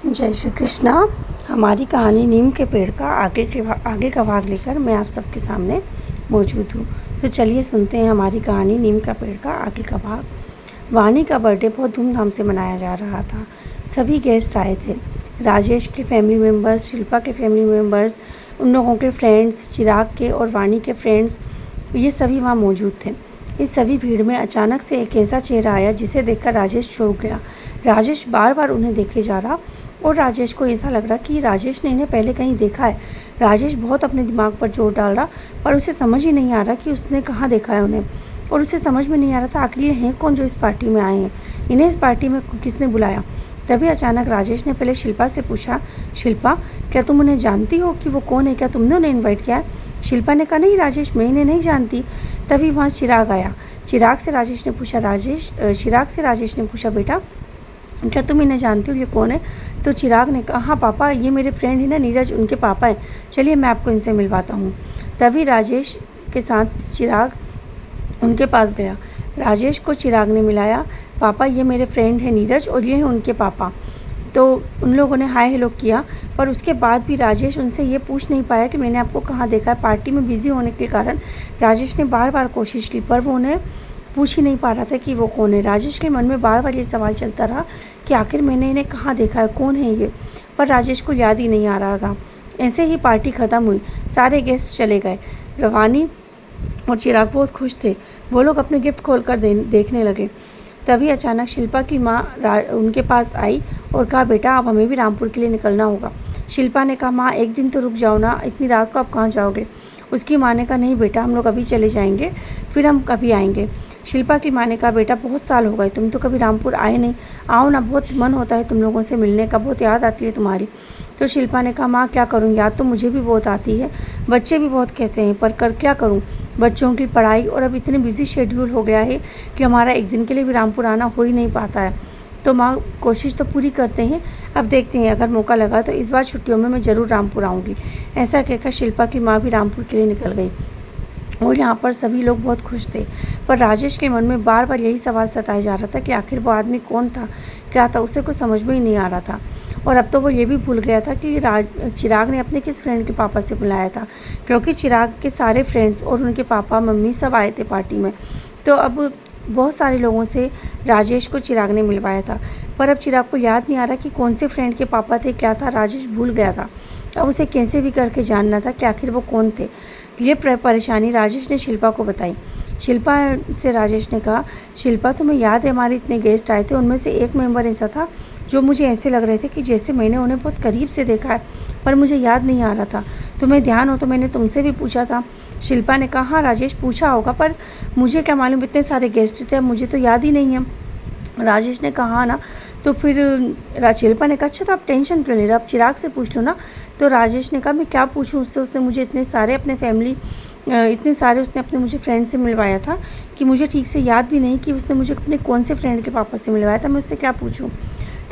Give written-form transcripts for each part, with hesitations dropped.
जय श्री कृष्णा। हमारी कहानी नीम के पेड़ का आगे का भाग लेकर मैं आप सबके सामने मौजूद हूँ। तो चलिए सुनते हैं हमारी कहानी नीम का पेड़ का आगे का भाग। वानी का बर्थडे बहुत धूमधाम से मनाया जा रहा था। सभी गेस्ट आए थे। राजेश के फैमिली मेम्बर्स, शिल्पा के फैमिली मेम्बर्स, उन लोगों के फ्रेंड्स, चिराग के और वानी के फ्रेंड्स, ये सभी वहाँ मौजूद थे। इस सभी भीड़ में अचानक से एक ऐसा चेहरा आया जिसे देखकर राजेश चौंक गया। राजेश बार बार उन्हें देखे जा रहा और राजेश को ऐसा लग रहा कि राजेश ने इन्हें पहले कहीं देखा है। राजेश बहुत अपने दिमाग पर जोर डाल रहा, पर उसे समझ ही नहीं आ रहा कि उसने कहाँ देखा है उन्हें, और उसे समझ में नहीं आ रहा था आखिर ये हैं कौन जो इस पार्टी में आए हैं, इन्हें इस पार्टी में किसने बुलाया। तभी अचानक राजेश ने पहले शिल्पा से पूछा, शिल्पा क्या तुम उन्हें जानती हो कि वो कौन है, क्या तुमने उन्हें इन्वाइट किया है? शिल्पा ने कहा, नहीं राजेश, मैं इन्हें नहीं जानती। तभी वहाँ चिराग आया। चिराग से राजेश ने पूछा, बेटा क्या तुम इन्हें जानती हो, ये कौन है? तो चिराग ने कहा, हाँ पापा, ये मेरे फ्रेंड है ना नीरज, उनके पापा हैं, चलिए मैं आपको इनसे मिलवाता हूँ। तभी राजेश के साथ चिराग उनके पास गया। राजेश को चिराग ने मिलाया, पापा ये मेरे फ्रेंड है नीरज और ये हैं उनके पापा। तो उन लोगों ने हाय हेलो किया, पर उसके बाद भी राजेश उनसे ये पूछ नहीं पाया कि मैंने आपको कहाँ देखा है। पार्टी में बिज़ी होने के कारण राजेश ने बार बार कोशिश की, पर वो उन्हें पूछ ही नहीं पा रहा था कि वो कौन है। राजेश के मन में बार बार ये सवाल चलता रहा कि आखिर मैंने इन्हें कहाँ देखा है, कौन है ये, पर राजेश को याद ही नहीं आ रहा था। ऐसे ही पार्टी ख़त्म हुई, सारे गेस्ट चले गए। रवानी और चिराग बहुत खुश थे। वो लोग अपने गिफ्ट खोलकर देखने लगे। तभी अचानक शिल्पा की माँ उनके पास आई और कहा, बेटा अब हमें भी रामपुर के लिए निकलना होगा। शिल्पा ने कहा, माँ एक दिन तो रुक जाओ ना, इतनी रात को आप कहाँ जाओगे? उसकी माँ ने कहा, नहीं बेटा, हम लोग अभी चले जाएंगे, फिर हम कभी आएंगे। शिल्पा की माँ ने कहा, बेटा बहुत साल हो गए, तुम तो कभी रामपुर आए नहीं, आओ ना, बहुत मन होता है तुम लोगों से मिलने का, बहुत याद आती है तुम्हारी। तो शिल्पा ने कहा, माँ क्या करूँ, याद तो मुझे भी बहुत आती है, बच्चे भी बहुत कहते हैं, पर कर क्या करूँ, बच्चों की पढ़ाई और अब इतने बिजी शेड्यूल हो गया है कि हमारा एक दिन के लिए भी रामपुर आना हो ही नहीं पाता है। तो माँ कोशिश तो पूरी करते हैं, अब देखते हैं, अगर मौका लगा तो इस बार छुट्टियों में मैं ज़रूर रामपुर आऊँगी। ऐसा कहकर शिल्पा की माँ भी रामपुर के लिए निकल गई और यहाँ पर सभी लोग बहुत खुश थे। पर राजेश के मन में बार बार यही सवाल सताया जा रहा था कि आखिर वो आदमी कौन था, क्या था, उसे कुछ समझ में ही नहीं आ रहा था। और अब तो वो ये भी भूल गया था कि चिराग ने अपने किस फ्रेंड के पापा से बुलाया था, क्योंकि चिराग के सारे फ्रेंड्स और उनके पापा मम्मी सब आए थे पार्टी में। तो अब बहुत सारे लोगों से राजेश को चिराग ने मिलवाया था, पर अब चिराग को याद नहीं आ रहा कि कौन से फ्रेंड के पापा थे, क्या था, राजेश भूल गया था। अब उसे कैसे भी करके जानना था कि आखिर वो कौन थे। ये परेशानी राजेश ने शिल्पा को बताई। शिल्पा से राजेश ने कहा, शिल्पा तुम्हें याद है हमारे इतने गेस्ट आए थे, उनमें से एक मेंबर ऐसा था जो मुझे ऐसे लग रहे थे कि जैसे मैंने उन्हें बहुत करीब से देखा है, पर मुझे याद नहीं आ रहा था। तुम्हें ध्यान हो तो मैंने तुमसे भी पूछा था। शिल्पा ने कहा, हाँ राजेश पूछा होगा, पर मुझे क्या मालूम, इतने सारे गेस्ट थे, मुझे तो याद ही नहीं है। राजेश ने कहा, हाँ ना। तो फिर शिल्पा ने कहा, अच्छा तो आप टेंशन क्यों ले रहे हो, आप चिराग से पूछ लो ना। तो राजेश ने कहा, मैं क्या पूछूं उससे, उसने मुझे इतने सारे उसने अपने मुझे फ्रेंड से मिलवाया था कि मुझे ठीक से याद भी नहीं कि उसने मुझे अपने कौन से फ्रेंड के पापा से मिलवाया था, मैं उससे क्या पूछूं।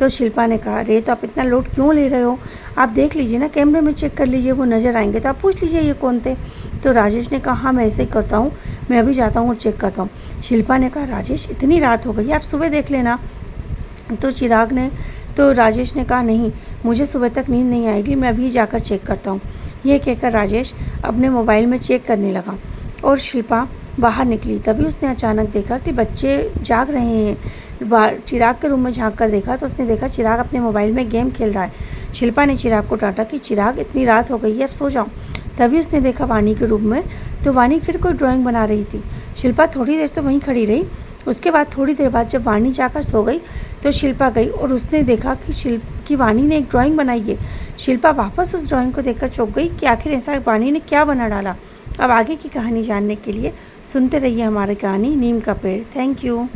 तो शिल्पा ने कहा, अरे तो आप इतना लोड क्यों ले रहे हो, आप देख लीजिए ना, कैमरे में चेक कर लीजिए, वो नज़र आएंगे तो आप पूछ लीजिए ये कौन थे। तो राजेश ने कहा, हाँ मैं ऐसे ही करता हूँ, मैं अभी जाता हूँ और चेक करता हूँ। शिल्पा ने कहा, राजेश इतनी रात हो गई, आप सुबह देख लेना। तो राजेश ने कहा, नहीं मुझे सुबह तक नींद नहीं आएगी, मैं अभी जाकर चेक करता हूँ। ये कहकर राजेश अपने मोबाइल में चेक करने लगा और शिल्पा बाहर निकली। तभी उसने अचानक देखा कि बच्चे जाग रहे हैं। चिराग के रूम में झांक कर देखा तो उसने देखा चिराग अपने मोबाइल में गेम खेल रहा है। शिल्पा ने चिराग को डांटा कि चिराग इतनी रात हो गई है, अब सो जाओ। तभी उसने देखा वानी के रूम में, तो वानी फिर कोई ड्राइंग बना रही थी। शिल्पा थोड़ी देर तो वहीं खड़ी रही। उसके बाद थोड़ी देर बाद जब वानी जाकर सो गई तो शिल्पा गई और उसने देखा कि वानी ने एक ड्राइंग बनाई है। शिल्पा वापस उस ड्राइंग को देखकर चौंक गई कि आखिर ऐसा वानी ने क्या बना डाला। अब आगे की कहानी जानने के लिए सुनते रहिए हमारी कहानी नीम का पेड़। Thank you.